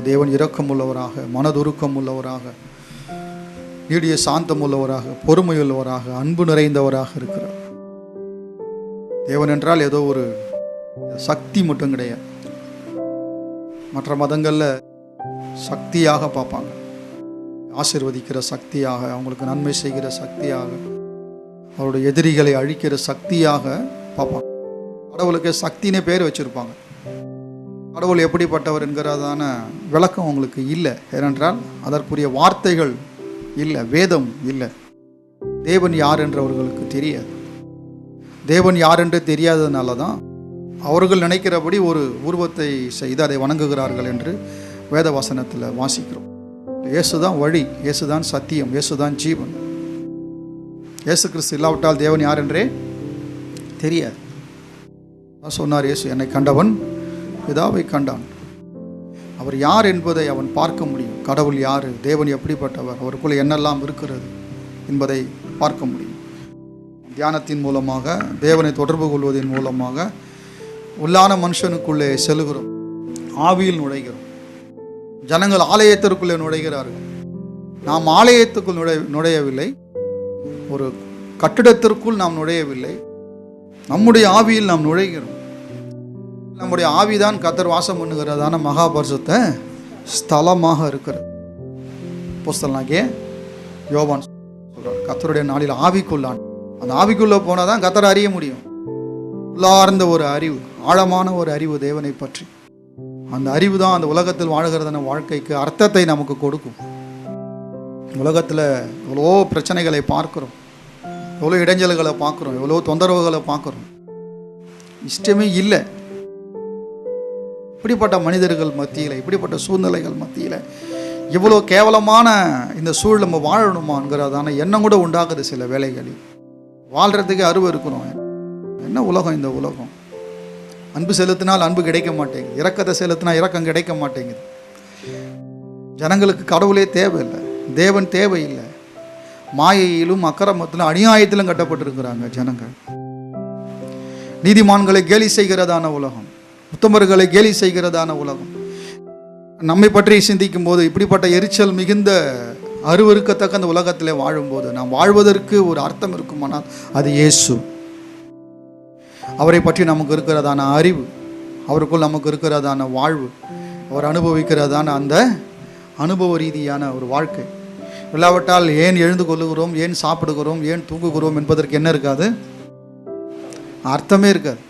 தேவன் இரக்கம் உள்ளவராக, மனதுருக்கம் உள்ளவராக, நீடிய சாந்தம் உள்ளவராக, பொறுமையுள்ளவராக, அன்பு நிறைந்தவராக இருக்கிறார். தேவன் என்றால் ஏதோ ஒரு சக்தி மட்டும் கிடையாது. மற்ற மதங்களில் சக்தியாக பார்ப்பாங்க, ஆசீர்வதிக்கிற சக்தியாக, அவங்களுக்கு நன்மை செய்கிற சக்தியாக, அவருடைய எதிரிகளை அழிக்கிற சக்தியாக பார்ப்பாங்க. கடவுளுக்கு சக்தினே பேர் வச்சுருப்பாங்க. கடவுள் எப்படிப்பட்டவர் என்கிறதான விளக்கம் அவங்களுக்கு இல்லை. ஏனென்றால் அதற்குரிய வார்த்தைகள் இல்லை, வேதம் இல்லை. தேவன் யார் என்று அவர்களுக்கு தெரியாது. தேவன் யார் என்று தெரியாததுனால தான் அவர்கள் நினைக்கிறபடி ஒரு உருவத்தை செய்து அதை வணங்குகிறார்கள் என்று வேத வசனத்தில் வாசிக்கிறோம். இயேசுதான் வழி, இயேசுதான் சத்தியம், இயேசுதான் ஜீவன். இயேசு கிறிஸ்து இல்லாவிட்டால் தேவன் யார் என்றே தெரியாது. சொன்னார் இயேசு, என்னை கண்டவன் பிதாவை கண்டான். அவர் யார் என்பதை அவன் பார்க்க முடியும். கடவுள் யார், தேவன் எப்படிப்பட்டவர், அவருக்குள்ளே என்னெல்லாம் இருக்கிறது என்பதை பார்க்க முடியும். தியானத்தின் மூலமாக, தேவனை தொடர்பு கொள்வதன் மூலமாக உள்ளான மனுஷனுக்குள்ளே செல்கிறோம், ஆவியில் நுழைகிறோம். ஜனங்கள் ஆலயத்திற்குள்ளே நுழைகிறார்கள். நாம் ஆலயத்துக்குள் நுழையவில்லை, ஒரு கட்டிடத்திற்குள் நாம் நுழையவில்லை, நம்முடைய ஆவியில் நாம் நுழைகிறோம். நம்முடைய ஆவிதான் கர்த்தர் வாசம் பண்ணுகிறதான மகாபரிசுத்த ஸ்தலமாக இருக்கிறது. அப்போஸ்தலனாகிய யோவான் சொல்றார், கர்த்தருடைய நாளில் ஆவிக்குள்ளான். அந்த ஆவிக்குள்ளே போனால் தான் கர்த்தரை அறிய முடியும். உள்ளார்ந்த ஒரு அறிவு, ஆழமான ஒரு அறிவு தேவனை பற்றி. அந்த அறிவு தான் அந்த உலகத்தில் வாழ்கிறதான வாழ்க்கைக்கு அர்த்தத்தை நமக்கு கொடுக்கும். உலகத்தில் எவ்வளோ பிரச்சனைகளை பார்க்குறோம், எவ்வளோ இடைஞ்சல்களை பார்க்குறோம், எவ்வளோ தொந்தரவுகளை பார்க்குறோம். இஷ்டமே இல்லை. இப்படிப்பட்ட மனிதர்கள் மத்தியில், இப்படிப்பட்ட சூழ்நிலைகள் மத்தியில் இவ்வளோ கேவலமான இந்த சூழல் நம்ம வாழணுமாங்கிறதான எண்ணம் கூட உண்டாகுது. சில வேலைகளில் வாழ்கிறதுக்கு அருவ இருக்கிறோம். என்ன உலகம் இந்த உலகம்? அன்பு செலுத்தினால் அன்பு கிடைக்க மாட்டேங்குது, இரக்கத்தை செலுத்தினா இரக்கம் கிடைக்க மாட்டேங்குது. ஜனங்களுக்கு கடவுளே தேவையில்லை, தேவன் தேவையில்லை. மாயையிலும் அக்கிரமத்திலும் அநியாயத்திலும் கட்டப்பட்டிருக்கிறாங்க ஜனங்கள். நீதிமான்களை கேலி செய்கிறதான உலகம், உத்தமர்களை கேலி செய்கிறதான உலகம். நம்மை பற்றி சிந்திக்கும் போது இப்படிப்பட்ட எரிச்சல் மிகுந்த அருவருக்கத்தக்க அந்த உலகத்திலே வாழும்போது நாம் வாழ்வதற்கு ஒரு அர்த்தம் இருக்குமானால் அது இயேசு. அவரை பற்றி நமக்கு இருக்கிறதான அறிவு, அவருக்குள் நமக்கு இருக்கிறதான வாழ்வு, அவர் அனுபவிக்கிறதான அந்த அனுபவ ரீதியான ஒரு வாழ்க்கை. இல்லாவிட்டால் ஏன் எழுந்து கொள்ளுகிறோம், ஏன் சாப்பிடுகிறோம், ஏன் தூங்குகிறோம் என்பதற்கு என்ன இருக்காது, அர்த்தமே இருக்காது.